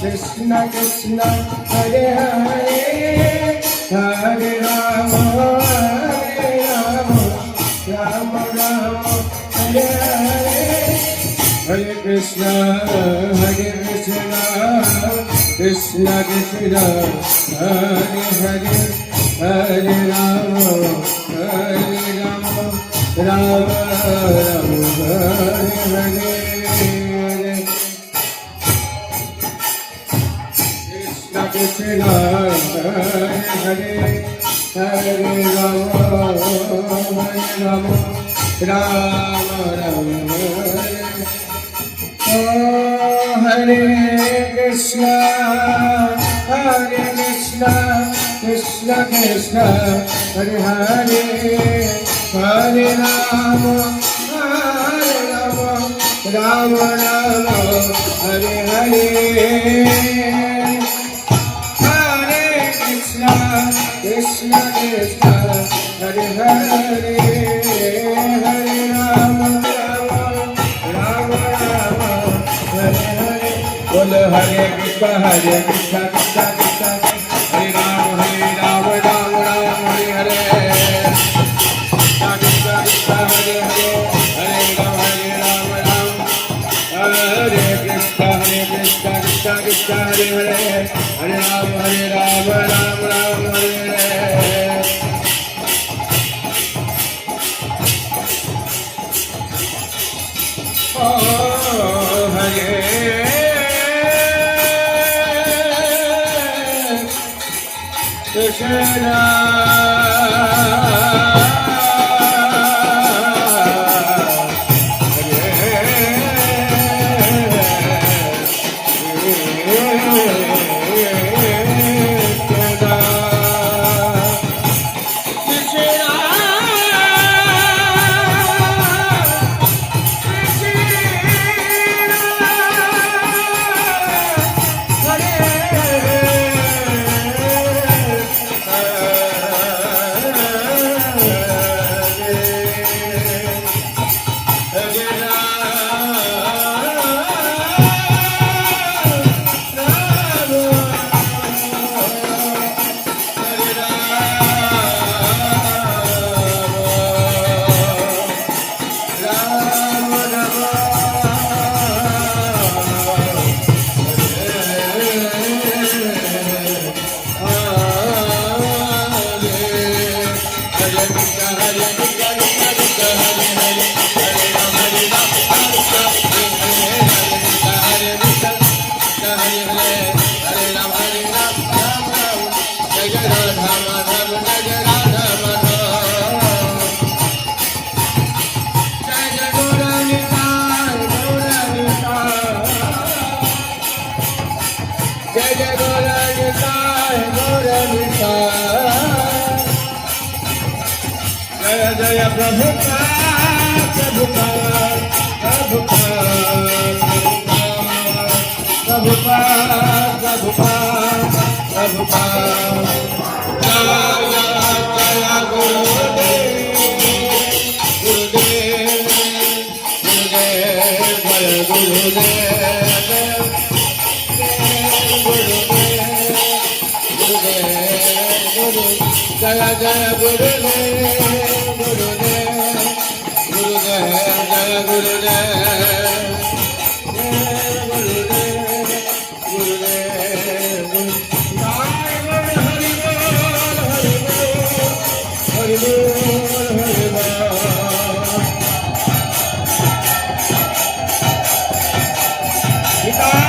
Krishna Krishna Hare Hare Hare Rama Rama Rama Hare Hare Hare Krishna Krishna Krishna Hare Hare Hare Rama Rama Rama Hare Hare Krishna Hare Hare Rama Rama Rama Hare Krishna Krishna Krishna Hare Hare Hare Rama Rama Rama Hare Hare Krishna Krishna Hare Hare Hare Rama Rama Rama Hare Hare Bol Hare Krishna Krishna Krishna Hare Rama Rama Rama Hare Hare Krishna Krishna Hare Hare Hare Rama Hare Krishna Krishna Krishna Hare Hare Hare Rama Rama Rama Hare Hare Oh Hare Krishna Jaya Prabhupada Prabhupada Prabhupada Prabhupada Prabhupada Jaya Jaya Gurudev Gurudev Gurudev Jaya Jaya Gurudev Kita